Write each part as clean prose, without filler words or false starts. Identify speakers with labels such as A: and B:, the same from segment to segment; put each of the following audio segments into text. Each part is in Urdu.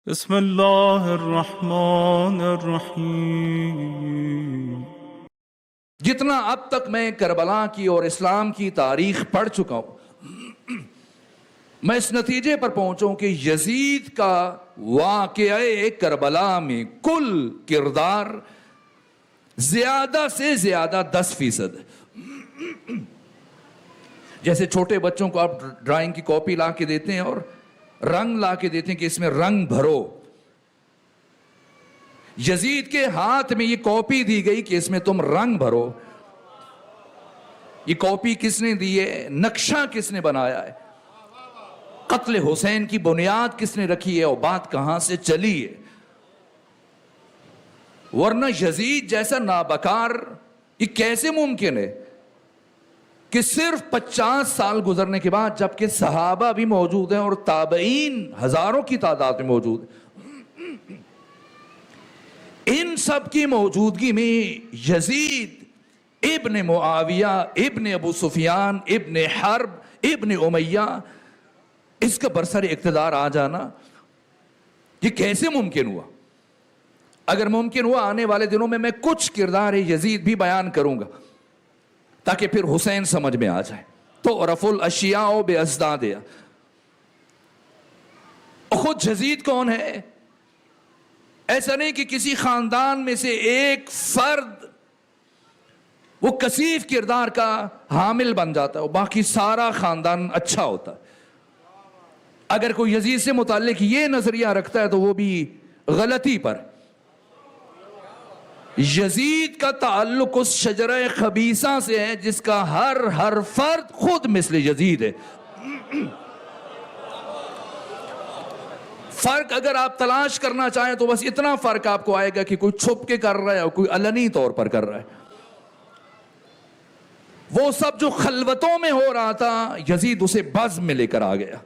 A: بسم اللہ الرحمن الرحیم۔
B: جتنا اب تک میں کربلا کی اور اسلام کی تاریخ پڑھ چکا ہوں، میں اس نتیجے پر پہنچا ہوں کہ یزید کا واقعہ کربلا میں کل کردار زیادہ سے زیادہ 10% ہے۔ جیسے چھوٹے بچوں کو آپ ڈرائنگ کی کاپی لا کے دیتے ہیں اور رنگ لا کے دیتے ہیں کہ اس میں رنگ بھرو، یزید کے ہاتھ میں یہ کاپی دی گئی کہ اس میں تم رنگ بھرو۔ یہ کاپی کس نے دی ہے؟ نقشہ کس نے بنایا ہے؟ قتل حسین کی بنیاد کس نے رکھی ہے اور بات کہاں سے چلی ہے؟ ورنہ یزید جیسا نابکار یہ کیسے ممکن ہے کہ صرف 50 سال گزرنے کے بعد، جبکہ صحابہ بھی موجود ہیں اور تابعین ہزاروں کی تعداد میں موجود ہیں، ان سب کی موجودگی میں یزید ابن معاویہ ابن ابو سفیان ابن حرب ابن امیہ اس کا برسر اقتدار آ جانا یہ کیسے ممکن ہوا؟ اگر ممکن ہوا آنے والے دنوں میں کچھ کردار یزید بھی بیان کروں گا تاکہ پھر حسین سمجھ میں آ جائے۔ تو رف الاشیاء بازدادها، خود یزید کون ہے؟ ایسا نہیں کہ کسی خاندان میں سے ایک فرد وہ کثیف کردار کا حامل بن جاتا ہے اور باقی سارا خاندان اچھا ہوتا ہے۔ اگر کوئی یزید سے متعلق یہ نظریہ رکھتا ہے تو وہ بھی غلطی پر۔ یزید کا تعلق اس شجرہ خبیثہ سے ہے جس کا ہر فرد خود مثل یزید ہے۔ فرق اگر آپ تلاش کرنا چاہیں تو بس اتنا فرق آپ کو آئے گا کہ کوئی چھپ کے کر رہا ہے اور کوئی علنی طور پر کر رہا ہے۔ وہ سب جو خلوتوں میں ہو رہا تھا یزید اسے بزم میں لے کر آ گیا۔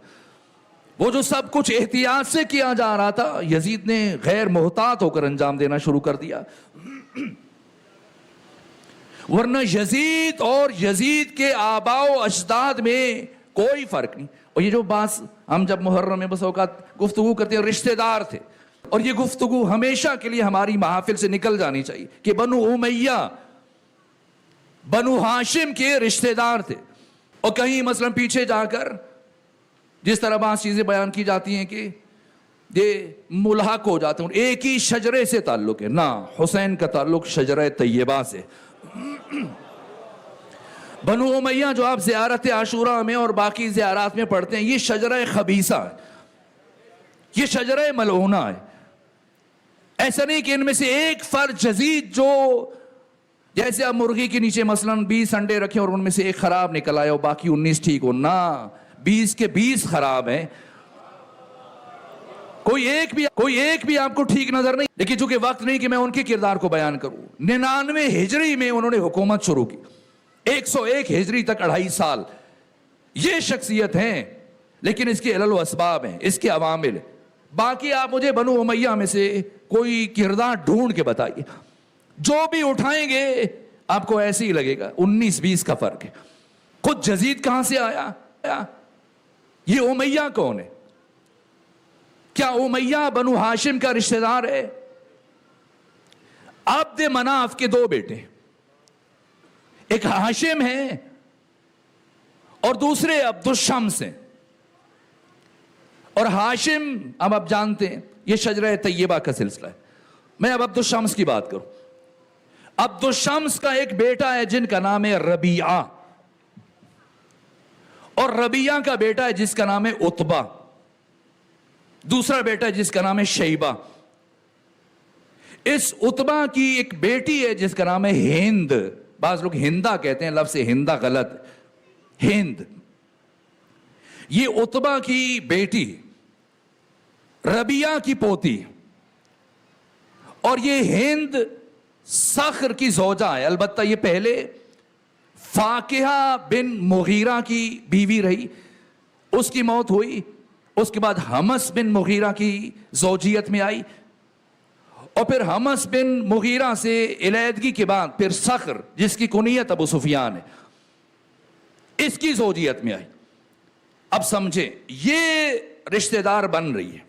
B: وہ جو سب کچھ احتیاط سے کیا جا رہا تھا یزید نے غیر محتاط ہو کر انجام دینا شروع کر دیا۔ ورنہ یزید اور یزید کے آباء و اجداد میں کوئی فرق نہیں۔ اور یہ جو بات ہم جب محرم میں بس اوقات گفتگو کرتے ہیں، رشتہ دار تھے، اور یہ گفتگو ہمیشہ کے لیے ہماری محافل سے نکل جانی چاہیے کہ بنو امیہ بنو ہاشم کے رشتہ دار تھے۔ اور کہیں مثلا پیچھے جا کر جس طرح بعض چیزیں بیان کی جاتی ہیں کہ یہ ملحق ہو جاتے ہیں، ایک ہی شجرے سے تعلق ہے، نہ، حسین کا تعلق شجرہ طیبہ سے۔ بنو امیہ جو آپ زیارت عاشوراء میں اور باقی زیارات میں پڑھتے ہیں، یہ شجرہ خبیثہ ہے، یہ شجرہ ملعونہ ہے۔ ایسا نہیں کہ ان میں سے ایک فرد یزید جو جیسے آپ مرغی کے نیچے مثلا 20 انڈے رکھیں اور ان میں سے ایک خراب نکل آئے اور باقی 19 ٹھیک ہو، نہ، 20 کے 20 خراب ہیں، کوئی ایک بھی آپ کو ٹھیک نظر نہیں۔ لیکن چونکہ وقت نہیں کہ میں ان کے کردار کو بیان کروں، 99 ہجری میں انہوں نے حکومت شروع کی، 101 ہجری تک 2.5 سال یہ شخصیت ہیں، لیکن اس کے علل و اسباب ہیں، اس کے عوامل ہیں۔ باقی آپ مجھے بنو امیہ میں سے کوئی کردار ڈھونڈ کے بتائیے، جو بھی اٹھائیں گے آپ کو ایسے ہی لگے گا 19-20 کا فرق ہے۔ خود یزید کہاں سے آیا؟ یہ امیہ کون ہے؟ کیا امیہ بنو ہاشم کا رشتہ دار ہے؟ عبد مناف کے 2 بیٹے، ایک ہاشم ہے اور دوسرے عبد الشمس ہیں۔ اور ہاشم اب آپ جانتے ہیں یہ شجرہ طیبہ کا سلسلہ ہے۔ میں اب عبد الشمس کی بات کروں۔ عبد الشمس کا ایک بیٹا ہے جن کا نام ہے ربیعہ، اور ربیعہ کا بیٹا ہے جس کا نام ہے عتبہ، دوسرا بیٹا ہے جس کا نام ہے شیبہ۔ اس عتبہ کی ایک بیٹی ہے جس کا نام ہے ہند، بعض لوگ ہندہ کہتے ہیں، لفظ ہندہ غلط، ہند۔ یہ عتبہ کی بیٹی ربیعہ کی پوتی، اور یہ ہند صخر کی زوجہ ہے۔ البتہ یہ پہلے فاقہ بن مغیرہ کی بیوی رہی، اس کی موت ہوئی، اس کے بعد حمس بن مغیرہ کی زوجیت میں آئی، اور پھر حمس بن مغیرہ سے علیحدگی کے بعد پھر صخر جس کی کنیت ابو سفیان ہے اس کی زوجیت میں آئی۔ اب سمجھیں یہ رشتہ دار بن رہی ہے،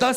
B: 10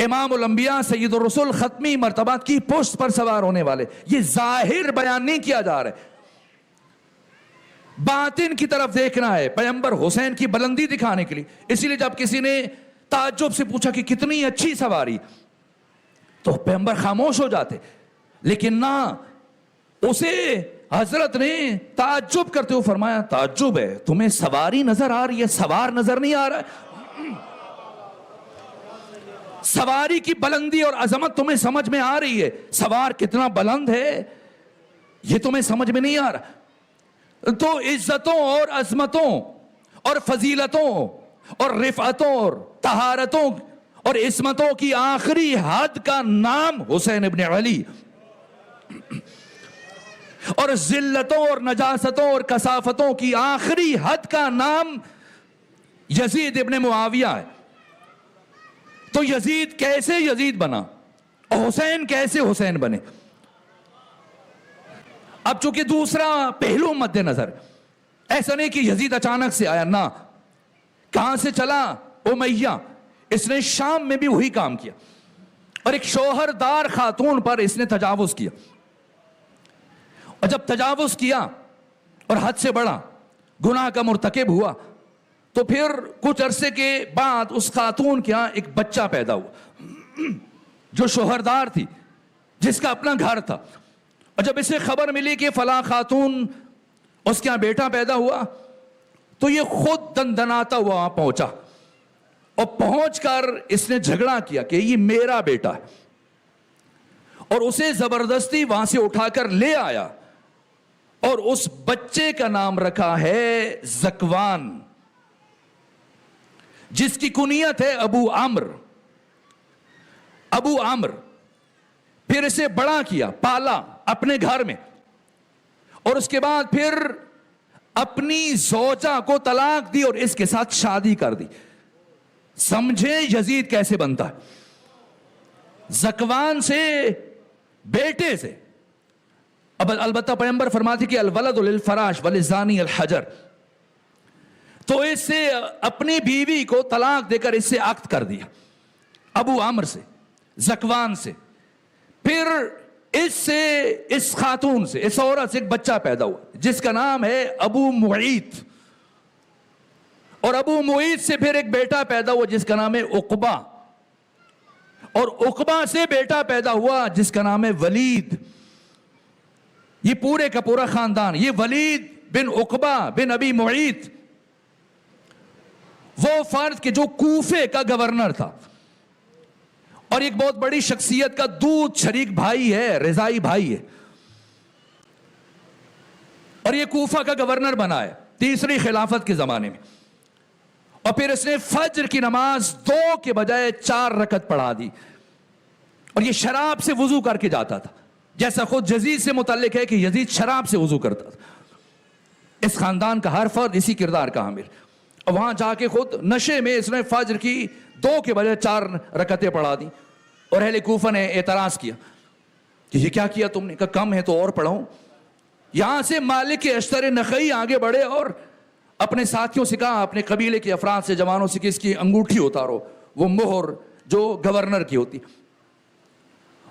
B: امام الانبیاء سید الرسول ختمی مرتبات کی پشت پر سوار ہونے والے. یہ ظاہر بیان نہیں کیا جا رہا ہے, باطن کی طرف دیکھنا ہے پیغمبر حسین کی بلندی دکھانے کے لیے. اسی لیے جب کسی نے تعجب سے پوچھا کہ کتنی اچھی سواری, تو پیغمبر خاموش ہو جاتے, لیکن نہ, اسے حضرت نے تعجب کرتے ہوئے فرمایا تعجب ہے, تمہیں سواری نظر آ رہی ہے, سوار نظر نہیں آ رہا ہے؟ سواری کی بلندی اور عظمت تمہیں سمجھ میں آ رہی ہے, سوار کتنا بلند ہے یہ تمہیں سمجھ میں نہیں آ رہا. تو عزتوں اور عظمتوں اور فضیلتوں اور رفعتوں اور طہارتوں اور عصمتوں کی آخری حد کا نام حسین ابن علی, اور ذلتوں اور نجاستوں اور کثافتوں کی آخری حد کا نام یزید ابن معاویہ ہے. تو یزید کیسے یزید بنا اور حسین کیسے حسین بنے؟ اب چونکہ دوسرا پہلو مد نظر, ایسا نہیں کہ یزید اچانک سے آیا, نہ, کہاں سے چلا؟ امیہ. اس نے شام میں بھی وہی کام کیا, اور ایک شوہردار خاتون پر اس نے تجاوز کیا, اور جب تجاوز کیا اور حد سے بڑا گناہ کا مرتکب ہوا, تو پھر کچھ عرصے کے بعد اس خاتون کے ہاں ایک بچہ پیدا ہوا جو شوہردار تھی, جس کا اپنا گھر تھا. اور جب اسے خبر ملی کہ فلاں خاتون اس کے ہاں بیٹا پیدا ہوا, تو یہ خود دندناتا ہوا وہاں پہنچا, اور پہنچ کر اس نے جھگڑا کیا کہ یہ میرا بیٹا ہے, اور اسے زبردستی وہاں سے اٹھا کر لے آیا, اور اس بچے کا نام رکھا ہے زکوان, جس کی کنیت ہے ابو عمرو. ابو عمرو. پھر اسے بڑا کیا, پالا اپنے گھر میں, اور اس کے بعد پھر اپنی زوجہ کو طلاق دی اور اس کے ساتھ شادی کر دی. سمجھیں یزید کیسے بنتا ہے, زکوان سے, بیٹے سے. اب البتہ پیغمبر فرماتے کہ الولد للفراش وللزانی الحجر, تو اس سے اپنی بیوی کو طلاق دے کر اس سے عقد کر دیا, ابو عمرو سے, زکوان سے. پھر اس سے, اس خاتون سے, اس عورت سے ایک بچہ پیدا ہوا جس کا نام ہے ابو معیط, اور ابو معیط سے پھر ایک بیٹا پیدا ہوا جس کا نام ہے عقبہ, اور عقبہ سے بیٹا پیدا ہوا جس کا نام ہے ولید. یہ پورے کا پورا خاندان, یہ ولید بن عقبہ بن ابی معیط, وہ فرد کہ جو کوفے کا گورنر تھا, اور ایک بہت بڑی شخصیت کا دودھ شریک بھائی ہے, رضائی بھائی ہے, اور یہ کوفہ کا گورنر بنا ہے تیسری خلافت کے زمانے میں. اور پھر اس نے فجر کی نماز 2 کے بجائے 4 رکعت پڑھا دی, اور یہ شراب سے وضو کر کے جاتا تھا, جیسا خود یزید سے متعلق ہے کہ یزید شراب سے وضو کرتا تھا. اس خاندان کا ہر فرد اسی کردار کا حامل. اور وہاں جا کے خود نشے میں اس نے فجر کی 2 کے بجائے 4 رکعتیں پڑھا دی, اور اہل کوفہ نے اعتراض کیا کہ یہ کیا کیا تم نے؟ کہا کم ہے تو اور پڑھاؤں. یہاں سے مالک اشتر نخعی آگے بڑھے اور اپنے ساتھیوں سے کہا, اپنے قبیلے کے افراد سے, جوانوں سے, کہ اس کی انگوٹھی اتارو, وہ مہر جو گورنر کی ہوتی,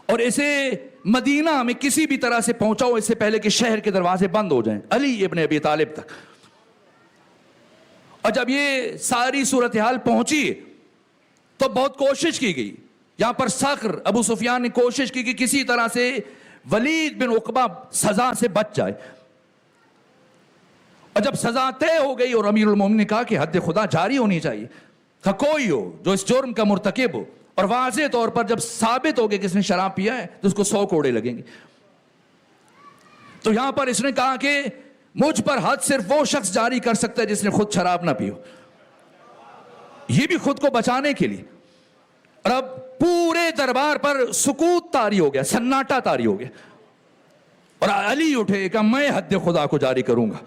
B: اور اسے مدینہ میں کسی بھی طرح سے پہنچاؤ اس سے پہلے کہ شہر کے دروازے بند ہو جائیں, علی ابن ابی طالب تک. اور جب یہ ساری صورتحال پہنچی تو بہت کوشش کی گئی. یہاں پر صخر ابو سفیان نے کوشش کی کہ کسی طرح سے ولید بن عقبہ سزا سے بچ جائے. اور جب سزا طے ہو گئی اور امیر المومنین نے کہا کہ حد خدا جاری ہونی چاہیے, کوئی ہو جو اس جرم کا مرتکب ہو, اور واضح طور پر جب ثابت ہو گیا کہ اس نے شراب پیا ہے تو اس کو 100 کوڑے لگیں گے. تو یہاں پر اس نے کہا کہ مجھ پر حد صرف وہ شخص جاری کر سکتا ہے جس نے خود شراب نہ پی ہو, یہ بھی خود کو بچانے کے لیے. اور اب پورے دربار پر سکوت طاری ہو گیا, سناٹا طاری ہو گیا, اور علی اٹھے کہ میں حد خدا کو جاری کروں گا.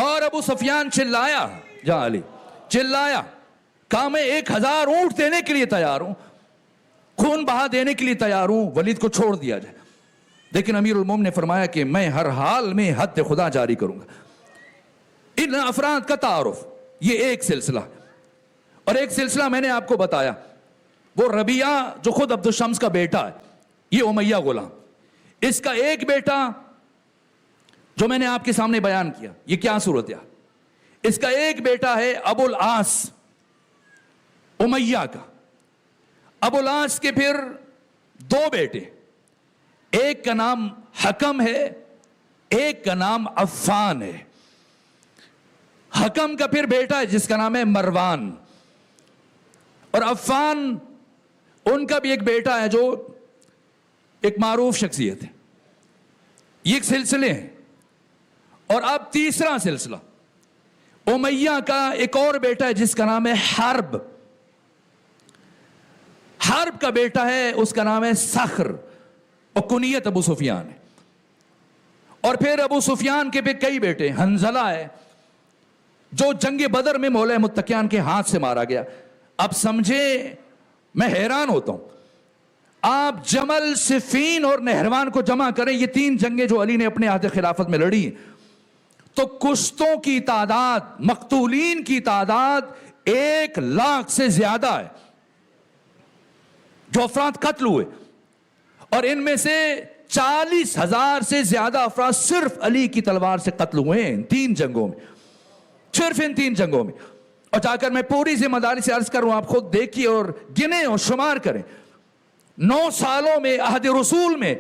B: اور ابو سفیان چلایا, جہاں علی چلایا, کہا میں 1000 اونٹ دینے کے لیے تیار ہوں, خون بہا دینے کے لیے تیار ہوں, ولید کو چھوڑ دیا جائے. لیکن امیر المومنین نے فرمایا کہ میں ہر حال میں حد خدا جاری کروں گا. ان افراد کا تعارف یہ ایک سلسلہ. اور ایک سلسلہ میں نے آپ کو بتایا وہ ربیعہ جو خود عبد الشمس کا بیٹا ہے، یہ امیہ غلام، اس کا ایک بیٹا جو میں نے آپ کے سامنے بیان کیا، یہ کیا صورت ہے، اس کا ایک بیٹا ہے ابو العاص امیہ کا، ابو العاص کے پھر دو بیٹے، ایک کا نام حکم ہے، ایک کا نام عفان ہے۔ حکم کا پھر بیٹا ہے جس کا نام ہے مروان، اور عفان ان کا بھی ایک بیٹا ہے جو ایک معروف شخصیت ہے۔ یہ ایک سلسلے ہیں۔ اور اب تیسرا سلسلہ امیہ کا ایک اور بیٹا ہے جس کا نام ہے حرب۔ حرب کا بیٹا ہے، اس کا نام ہے صخر، اور کنیت ابو سفیان ہے۔ اور پھر ابو سفیان کے بھی کئی بیٹے، حنظلہ ہے جو جنگ بدر میں مولا متقیان کے ہاتھ سے مارا گیا۔ اب سمجھے، میں حیران ہوتا ہوں، آپ جمل، صفین اور نہروان کو جمع کریں، یہ تین جنگیں جو علی نے اپنے عہد خلافت میں لڑی، تو کشتوں کی تعداد، مقتولین کی تعداد 1,00,000 سے زیادہ ہے جو افراد قتل ہوئے، اور ان میں سے 40,000 سے زیادہ افراد صرف علی کی تلوار سے قتل ہوئے ہیں ان تین جنگوں میں، صرف ان تین جنگوں میں۔ اور جا کر میں پوری ذمہ داری سے عرض کروں، آپ خود دیکھیے اور گنے اور شمار کریں، 9 سالوں میں عہد رسول میں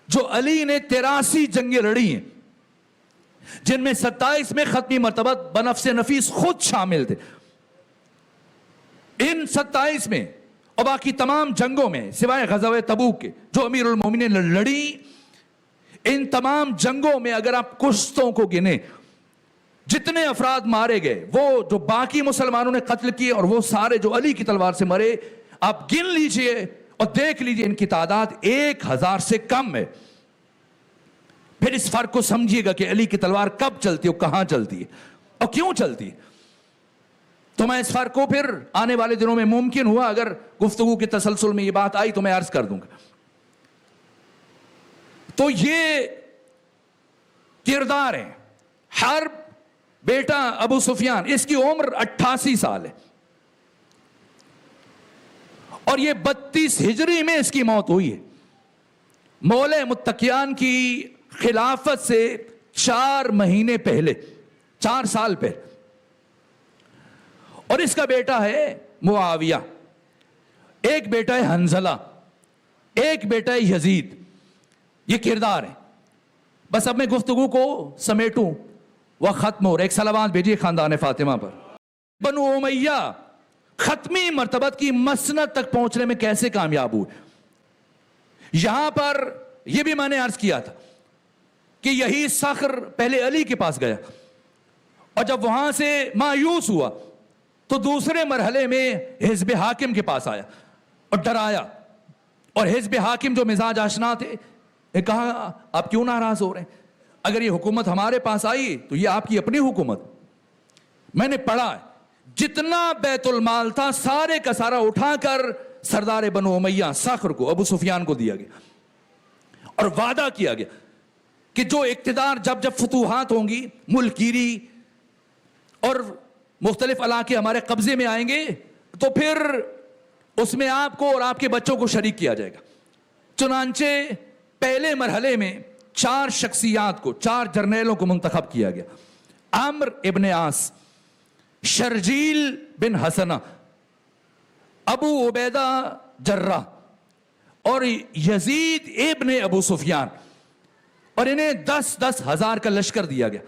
B: جو علی نے 83 جنگیں لڑی ہیں، جن میں 27 میں ختمی مرتبہ بنفس نفیس خود شامل تھے، ان 27 میں اور باقی تمام جنگوں میں سوائے غزوہ تبوک کے جو امیر المومنین نے لڑی، ان تمام جنگوں میں اگر آپ کشتوں کو گنیں، جتنے افراد مارے گئے، وہ جو باقی مسلمانوں نے قتل کیے اور وہ سارے جو علی کی تلوار سے مرے، آپ گن لیجئے اور دیکھ لیجئے ان کی تعداد 1,000 سے کم ہے۔ پھر اس فرق کو سمجھیے گا کہ علی کی تلوار کب چلتی ہے، کہاں چلتی ہے اور کیوں چلتی ہے۔ تو میں اس فرق کو پھر آنے والے دنوں میں ممکن ہوا اگر گفتگو کے تسلسل میں یہ بات آئی تو میں عرض کر دوں گا۔ تو یہ کردار ہے۔ حرب بیٹا ابو سفیان، اس کی عمر 88 سال ہے، اور یہ 32 ہجری میں اس کی موت ہوئی ہے، مولا متقیان کی خلافت سے 4 مہینے پہلے، 4 سال پہلے۔ اور اس کا بیٹا ہے معاویہ، ایک بیٹا ہے حنظلہ، ایک بیٹا ہے یزید۔ یہ کردار ہے۔ بس اب میں گفتگو کو سمیٹوں، وہ ختم ہو رہا ہے۔ ایک صلوات بھیجیے خاندان فاطمہ پر۔ بنو امیہ ختمی مرتبت کی مسند تک پہنچنے میں کیسے کامیاب ہوئے؟ یہاں پر یہ بھی میں نے عرض کیا تھا کہ یہی صخر پہلے علی کے پاس گیا، اور جب وہاں سے مایوس ہوا تو دوسرے مرحلے میں حزب حاکم کے پاس آیا اور ڈرایا، اور حزب حاکم جو مزاج آشنا تھے نے کہا آپ کیوں ناراض ہو رہے ہیں؟ اگر یہ حکومت ہمارے پاس آئی تو یہ آپ کی اپنی حکومت۔ میں نے پڑھا ہے جتنا بیت المال تھا سارے کا سارا اٹھا کر سردار بنو امیہ صخر کو، ابو سفیان کو دیا گیا، اور وعدہ کیا گیا کہ جو اقتدار جب جب فتوحات ہوں گی، ملک گیری اور مختلف علاقے ہمارے قبضے میں آئیں گے، تو پھر اس میں آپ کو اور آپ کے بچوں کو شریک کیا جائے گا۔ چنانچہ پہلے مرحلے میں 4 شخصیات کو، 4 جرنیلوں کو منتخب کیا گیا: عمر ابن عاص، شرجیل بن حسنہ، ابو عبیدہ جرہ، اور یزید ابن ابو سفیان، اور انہیں 10,000 ہزار کا لشکر دیا گیا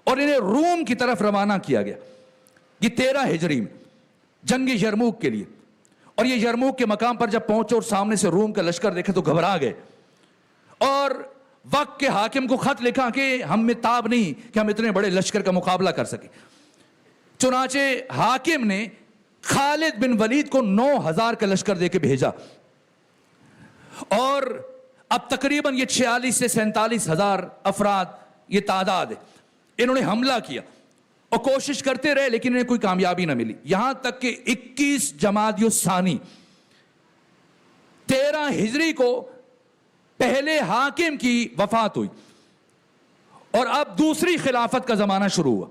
B: اور انہیں روم کی طرف روانہ کیا گیا۔ یہ 13 ہجری میں جنگ یرموک کے لیے، اور یہ یرموک کے مقام پر جب پہنچے اور سامنے سے روم کا لشکر دیکھے تو گھبرا گئے، اور وقت کے حاکم کو خط لکھا کہ ہم میں تاب نہیں کہ ہم اتنے بڑے لشکر کا مقابلہ کر سکیں۔ چنانچہ حاکم نے خالد بن ولید کو 9,000 کا لشکر دے کے بھیجا، اور اب تقریباً یہ 46 سے 47 ہزار افراد یہ تعداد ہے۔ انہوں نے حملہ کیا اور کوشش کرتے رہے لیکن انہیں کوئی کامیابی نہ ملی، یہاں تک کہ 21 جمادی الثانی 13 ہجری کو پہلے حاکم کی وفات ہوئی، اور اب دوسری خلافت کا زمانہ شروع ہوا۔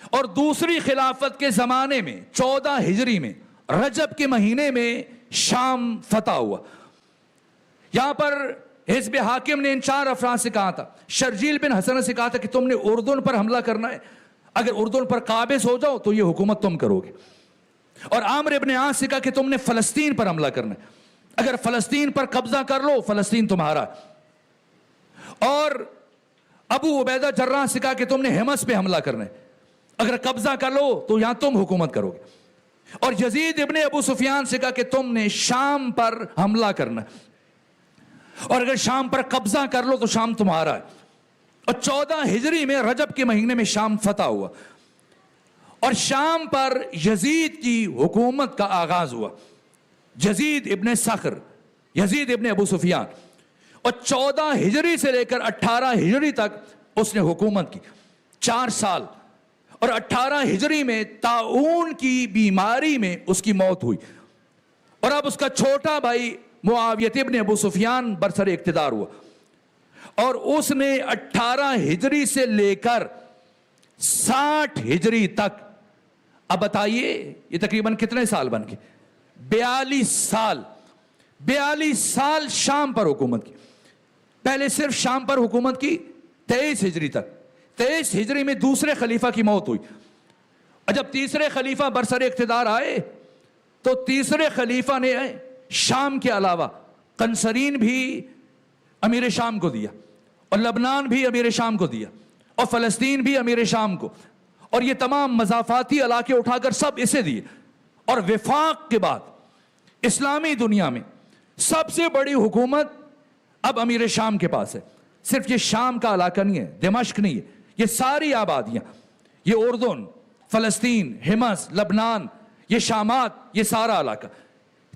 B: اور دوسری خلافت کے زمانے میں 14 ہجری میں رجب کے مہینے میں شام فتح ہوا. یہاں پر حزب حاکم نے ان 4 افراد سے کہا تھا, شرجیل بن حسن سے کہا تھا کہ تم نے اردن پر حملہ کرنا ہے, اگر اردن پر قابض ہو جاؤ تو یہ حکومت تم کرو گے. اور عامر ابن عاص سے کہا کہ تم نے فلسطین پر حملہ کرنا ہے, اگر فلسطین پر قبضہ کر لو فلسطین تمہارا. اور ابو عبیدہ جراح سے کہا کہ تم نے حمص پہ حملہ کرنا ہے, اگر قبضہ کر لو تو یہاں تم حکومت کرو گے. اور یزید ابن ابو سفیان سے کہا کہ تم نے شام پر حملہ کرنا ہے, اور اگر شام پر قبضہ کر لو تو شام تمہارا ہے. اور 14 ہجری میں رجب کے مہینے میں شام فتح ہوا, اور شام پر یزید کی حکومت کا آغاز ہوا. یزید ابن صخر, یزید ابن ابو سفیان, اور 14 ہجری سے لے کر 18 ہجری تک اس نے حکومت کی, 4 سال. اور 18 ہجری میں طاعون کی بیماری میں اس کی موت ہوئی, اور اب اس کا چھوٹا بھائی معاویہ ابن ابو سفیان برسر اقتدار ہوا, اور اس نے 18 ہجری سے لے کر 60 ہجری تک, اب بتائیے یہ تقریباً کتنے سال بن گئے؟ 42 سال. 42 سال شام پر حکومت کی. پہلے صرف شام پر حکومت کی 23 ہجری تک. 23 ہجری میں دوسرے خلیفہ کی موت ہوئی, اور جب تیسرے خلیفہ برسر اقتدار آئے تو تیسرے خلیفہ نے شام کے علاوہ قنصرین بھی امیر شام کو دیا, اور لبنان بھی امیر شام کو دیا, اور فلسطین بھی امیر شام کو, اور یہ تمام مضافاتی علاقے اٹھا کر سب اسے دیے. اور وفاق کے بعد اسلامی دنیا میں سب سے بڑی حکومت اب امیر شام کے پاس ہے. صرف یہ شام کا علاقہ نہیں ہے, دمشق نہیں ہے, یہ ساری آبادیاں, یہ اردن, فلسطین, حمص, لبنان, یہ شامات, یہ سارا علاقہ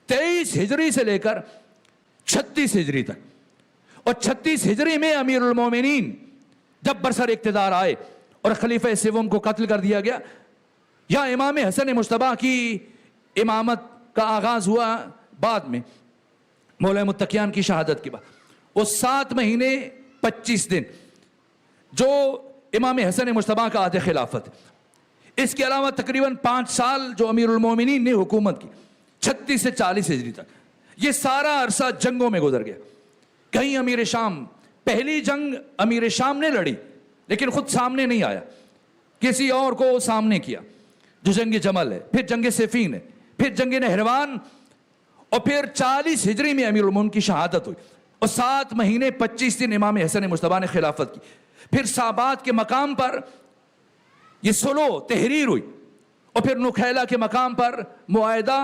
B: 23 ہجری سے لے کر 36 ہجری تک. اور 36 ہجری میں امیر المومنین جب برسر اقتدار آئے اور خلیفہ سوم کو قتل کر دیا گیا, یا امام حسن مجتبی کی امامت کا آغاز ہوا بعد میں مولا متقیان کی شہادت کے بعد. وہ 7 مہینے 25 دن جو امام حسن مجتبی کا عہد خلافت. اس کے علاوہ تقریباً 5 سال جو امیر المومنین نے حکومت کی 36 سے 40 ہجری تک, یہ سارا عرصہ جنگوں میں گزر گیا. کہیں امیر شام, پہلی جنگ امیر شام نے لڑی لیکن خود سامنے نہیں آیا, کسی اور کو سامنے کیا, جو جنگ جمل ہے, پھر جنگ صفین ہے, پھر جنگ نہروان, اور پھر 40 ہجری میں امیر المومنین کی شہادت ہوئی, اور 7 مہینے 25 دن امام حسن مجتبی نے خلافت کی. پھر سابات کے مقام پر یہ سلو تحریر ہوئی, اور پھر نکھیلا کے مقام پر معاہدہ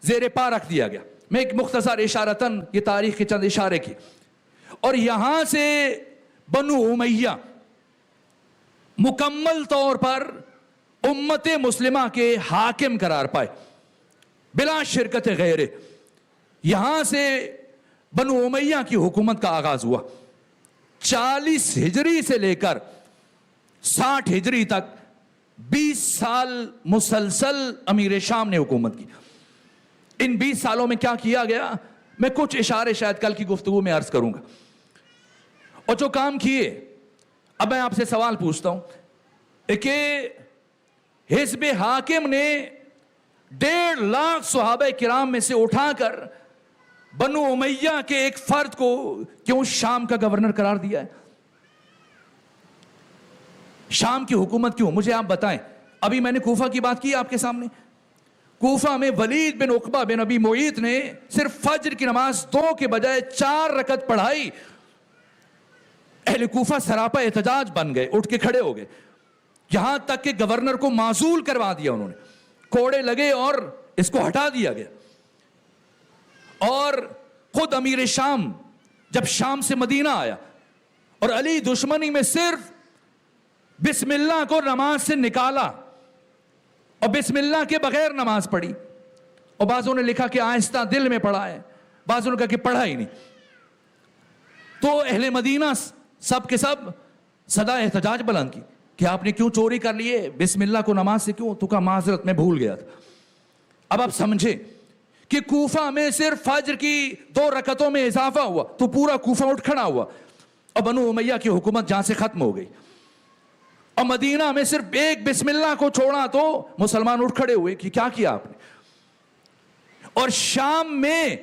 B: زیر پا رکھ دیا گیا. میں ایک مختصر اشارتاً یہ تاریخ کے چند اشارے کی. اور یہاں سے بنو امیہ مکمل طور پر امت مسلمہ کے حاکم قرار پائے بلا شرکت غیرے. یہاں سے بنو امیہ کی حکومت کا آغاز ہوا. 40 ہجری سے لے کر 60 ہجری تک 20 سال مسلسل امیر شام نے حکومت کی. ان 20 سالوں میں کیا کیا گیا, میں کچھ اشارے شاید کل کی گفتگو میں عرض کروں گا. اور جو کام کیے, اب میں آپ سے سوال پوچھتا ہوں کہ حزب حاکم نے 1.5 لاکھ صحابہ کرام میں سے اٹھا کر بنو امیہ کے ایک فرد کو کیوں شام کا گورنر قرار دیا ہے؟ شام کی حکومت کیوں, مجھے آپ بتائیں. ابھی میں نے کوفہ کی بات کی آپ کے سامنے. کوفہ میں ولید بن عقبہ بن ابی معیط نے صرف فجر کی نماز 2 کے بجائے 4 رکعت پڑھائی. اہل کوفہ سراپا احتجاج بن گئے, اٹھ کے کھڑے ہو گئے, یہاں تک کہ گورنر کو معزول کروا دیا انہوں نے, کوڑے لگے اور اس کو ہٹا دیا گیا. اور خود امیر شام جب شام سے مدینہ آیا اور علی دشمنی میں صرف بسم اللہ کو نماز سے نکالا اور بسم اللہ کے بغیر نماز پڑھی, اور بعضوں نے لکھا کہ آہستہ دل میں پڑھا ہے, بعضوں نے کہا کہ پڑھا ہی نہیں, تو اہل مدینہ سب کے سب صدا احتجاج بلند کی کہ آپ نے کیوں چوری کر لیے, بسم اللہ کو نماز سے کیوں؟ تو کہا معذرت میں بھول گیا تھا. اب آپ سمجھے کہ کوفہ میں صرف فجر کی 2 رکعتوں میں اضافہ ہوا تو پورا کوفہ اٹھ کھڑا ہوا, اور بنو امیہ کی حکومت جہاں سے ختم ہو گئی. اور مدینہ میں صرف ایک بسم اللہ کو چھوڑا تو مسلمان اٹھ کھڑے ہوئے کہ کیا کیا آپ نے. اور شام میں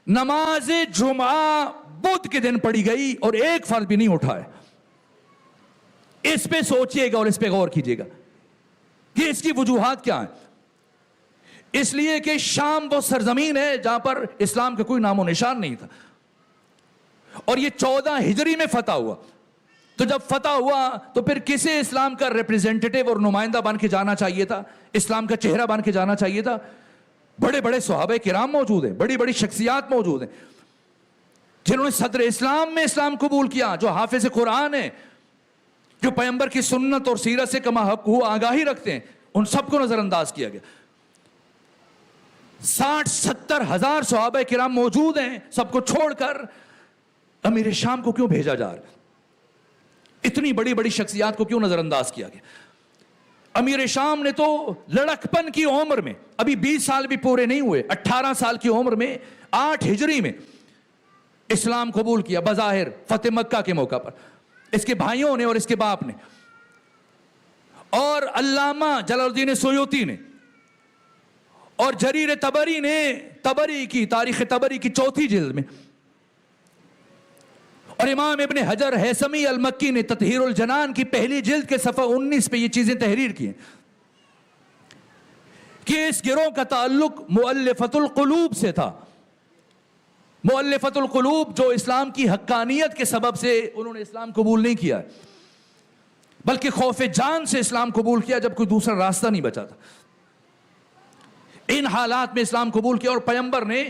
B: نماز جمعہ بدھ کے دن پڑھی گئی اور ایک فرد بھی نہیں اٹھا ہے. اس پہ سوچئے گا اور اس پہ غور کیجئے گا کہ اس کی وجوہات کیا ہیں. اس لیے کہ شام وہ سرزمین ہے جہاں پر اسلام کا کوئی نام و نشان نہیں تھا, اور یہ 14 ہجری میں فتح ہوا. تو جب فتح ہوا تو پھر کسے اسلام کا ریپریزنٹیٹیو اور نمائندہ بن کے جانا چاہیے تھا, اسلام کا چہرہ بن کے جانا چاہیے تھا. بڑے بڑے صحابہ کرام موجود ہیں, بڑی بڑی شخصیات موجود ہیں جنہوں نے صدر اسلام میں اسلام قبول کیا, جو حافظ قرآن ہیں, جو پیغمبر کی سنت اور سیرت سے کما حق ہو آگاہی رکھتے ہیں. ان سب کو نظر انداز کیا گیا. 60-70 ہزار صحابہ کرام موجود ہیں, سب کو چھوڑ کر امیر شام کو کیوں بھیجا جا رہا ہے؟ اتنی بڑی بڑی شخصیات کو کیوں نظر انداز کیا گیا؟ امیر شام نے تو لڑکپن کی عمر میں, ابھی 20 سال بھی پورے نہیں ہوئے, 18 سال کی عمر میں 8 ہجری میں اسلام قبول کیا, بظاہر فتح مکہ کے موقع پر. اس کے بھائیوں نے اور اس کے باپ نے, اور علامہ جلال الدین سیوطی نے اور جریر طبری نے طبری کی تاریخ طبری کی 4تھی جلد میں, اور امام ابن حجر ہیثمی المکی نے تطہیر الجنان کی پہلی جلد کے صفحہ 19 پہ یہ چیزیں تحریر کی ہیں کہ اس گروہ کا تعلق مؤلفۃ القلوب سے تھا. مؤلفۃ القلوب جو اسلام کی حقانیت کے سبب سے انہوں نے اسلام قبول نہیں کیا, بلکہ خوف جان سے اسلام قبول کیا جب کوئی دوسرا راستہ نہیں بچا تھا. ان حالات میں اسلام قبول کیا, اور پیغمبر نے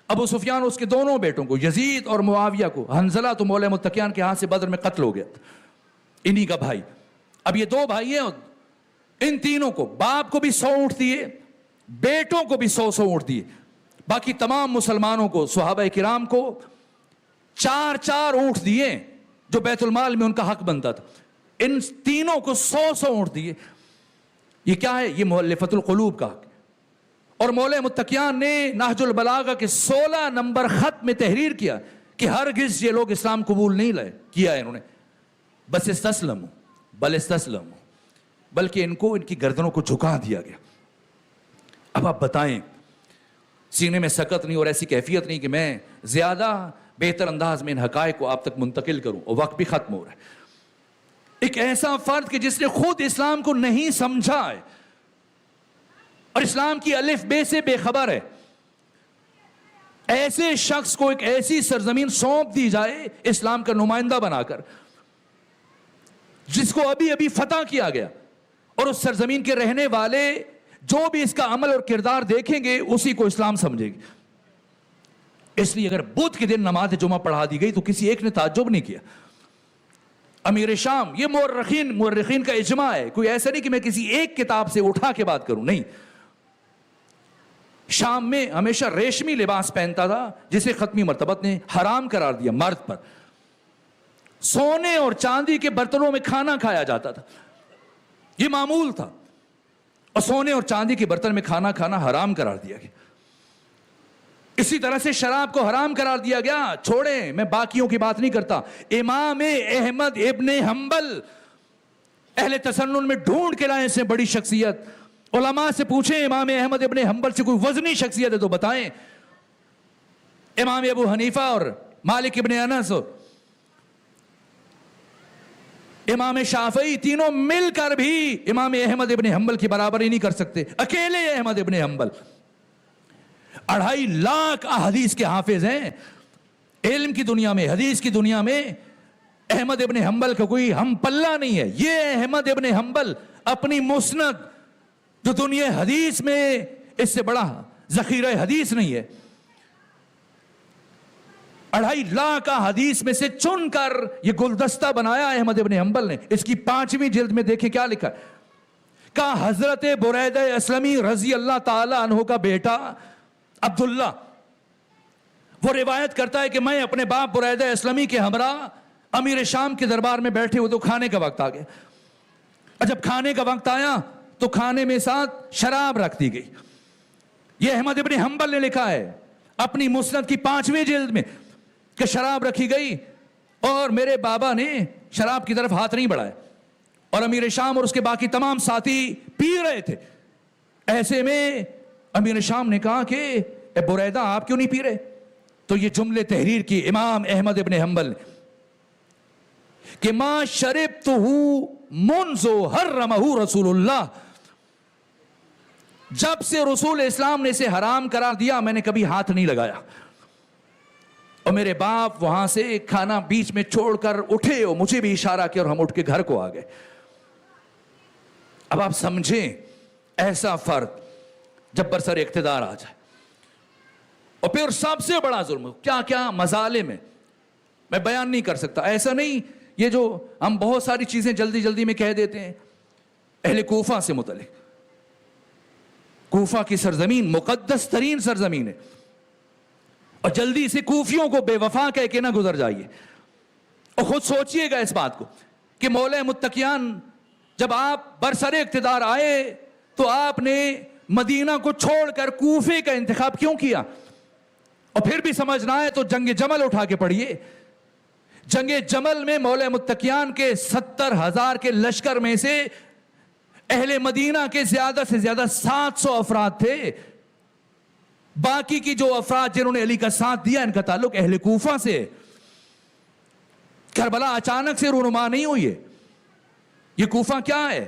B: ابو سفیان اور اس کے دونوں بیٹوں کو, یزید اور معاویہ کو, حنظلہ تو مولا متقیان کے ہاتھ سے بدر میں قتل ہو گیا, انہی کا بھائی. اب یہ 2 بھائی ہیں, ان تینوں کو, باپ کو بھی 100 اونٹ دیے, بیٹوں کو بھی 100 اونٹ دیے, باقی تمام مسلمانوں کو, صحابہ کرام کو 4 اونٹ دیے جو بیت المال میں ان کا حق بنتا تھا. ان تینوں کو 100 اونٹ دیے. یہ کیا ہے؟ یہ مؤلفۃ القلوب کا حق. اور مولا متقیان نے نہج البلاغہ کے 16 نمبر خط میں تحریر کیا کہ ہرگز یہ لوگ اسلام قبول نہیں لائے کیا ہے انہوں نے, بس استسلموا بل استسلموا, بلکہ ان کو ان کی گردنوں کو جھکا دیا گیا. اب آپ بتائیں, سینے میں سکت نہیں اور ایسی کیفیت نہیں کہ میں زیادہ بہتر انداز میں ان حقائق کو آپ تک منتقل کروں, اور وقت بھی ختم ہو رہا ہے. ایک ایسا فرد کہ جس نے خود اسلام کو نہیں سمجھا ہے اور اسلام کی الف بے سے بے خبر ہے, ایسے شخص کو ایک ایسی سرزمین سونپ دی جائے اسلام کا نمائندہ بنا کر, جس کو ابھی ابھی فتح کیا گیا, اور اس سرزمین کے رہنے والے جو بھی اس کا عمل اور کردار دیکھیں گے اسی کو اسلام سمجھے گے. اس لیے اگر بدھ کے دن نماز جمعہ پڑھا دی گئی تو کسی ایک نے تعجب نہیں کیا. امیر شام, یہ مورخین کا اجماع ہے, کوئی ایسا نہیں کہ میں کسی ایک کتاب سے اٹھا کے بات کروں, نہیں. شام میں ہمیشہ ریشمی لباس پہنتا تھا جسے ختمی مرتبت نے حرام قرار دیا مرد پر. سونے اور چاندی کے برتنوں میں کھانا کھایا جاتا تھا, یہ معمول تھا, اور سونے اور چاندی کے برتن میں کھانا کھانا حرام قرار دیا گیا. اسی طرح سے شراب کو حرام قرار دیا گیا. چھوڑیں, میں باقیوں کی بات نہیں کرتا. امام احمد ابن حنبل, اہل تسنن میں ڈھونڈ کے لائیں سے بڑی شخصیت, علماء سے پوچھیں امام احمد ابن حنبل سے کوئی وزنی شخصیت ہے تو بتائیں. امام ابو حنیفہ اور مالک ابن انس اور امام شافعی تینوں مل کر بھی امام احمد ابن حنبل کی برابری نہیں کر سکتے. اکیلے احمد ابن حنبل 2.5 لاکھ احادیث کے حافظ ہیں. علم کی دنیا میں, حدیث کی دنیا میں احمد ابن حنبل کا کوئی ہم پلہ نہیں ہے. یہ احمد ابن حنبل اپنی مسند جو دنیا حدیث میں اس سے بڑا ذخیرہ حدیث نہیں ہے, 2.5 لاکھ حدیث میں سے چن کر یہ گلدستہ بنایا احمد ابن حنبل نے. اس کی 5ویں جلد میں دیکھیں کیا لکھا ہے. کہا حضرت بریدہ اسلمی رضی اللہ تعالی عنہ کا بیٹا عبداللہ, وہ روایت کرتا ہے کہ میں اپنے باپ بریدہ اسلمی کے ہمراہ امیر شام کے دربار میں بیٹھے ہوئے تو کھانے کا وقت آ گیا. اور جب کھانے کا وقت آیا تو کھانے میں ساتھ شراب رکھ دی گئی. یہ احمد ابن حنبل نے لکھا ہے اپنی مسند کی 5ویں جلد میں کہ شراب رکھی گئی اور میرے بابا نے شراب کی طرف ہاتھ نہیں بڑھایا. اور امیر شام اور اس کے باقی تمام ساتھی پی رہے تھے. ایسے میں امیر شام نے کہا کہ اے بریدہ آپ کیوں نہیں پی رہے؟ تو یہ جملے تحریر کی امام احمد ابن حنبل نے کہ ما شربتہ منذ حرمہ رسول اللہ، جب سے رسول اسلام نے اسے حرام قرار دیا میں نے کبھی ہاتھ نہیں لگایا. اور میرے باپ وہاں سے کھانا بیچ میں چھوڑ کر اٹھے اور مجھے بھی اشارہ کیا اور ہم اٹھ کے گھر کو آ گئے. اب آپ سمجھیں ایسا فرد جب برسر اقتدار آ جائے، اور پھر سب سے بڑا ظلم کیا کیا مظالم ہے میں بیان نہیں کر سکتا. ایسا نہیں یہ جو ہم بہت ساری چیزیں جلدی جلدی میں کہہ دیتے ہیں اہل کوفہ سے متعلق. کوفہ کی سرزمین مقدس ترین سرزمین ہے، اور جلدی سے کوفیوں کو بے وفا کہہ کے نہ گزر جائیے. اور خود سوچئے گا اس بات کو کہ مولا متقیان جب آپ برسر اقتدار آئے تو آپ نے مدینہ کو چھوڑ کر کوفے کا انتخاب کیوں کیا؟ اور پھر بھی سمجھنا ہے تو جنگ جمل اٹھا کے پڑھیے. جنگ جمل میں مولا متقیان کے 70,000 کے لشکر میں سے اہل مدینہ کے زیادہ سے زیادہ 700 افراد تھے. باقی کی جو افراد جنہوں نے علی کا ساتھ دیا ان کا تعلق اہل کوفہ سے. کربلا اچانک سے رونما نہیں ہوئی ہے. یہ کوفہ کیا ہے؟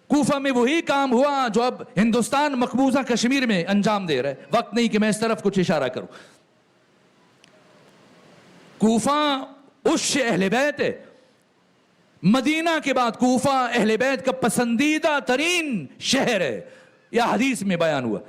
B: کوفہ میں وہی کام ہوا جو اب ہندوستان مقبوضہ کشمیر میں انجام دے رہا ہے. وقت نہیں کہ میں اس طرف کچھ اشارہ کروں. کوفہ اس اہل بیت ہے. مدینہ کے بعد کوفہ اہل بیت کا پسندیدہ ترین شہر ہے. یہ حدیث میں بیان ہوا.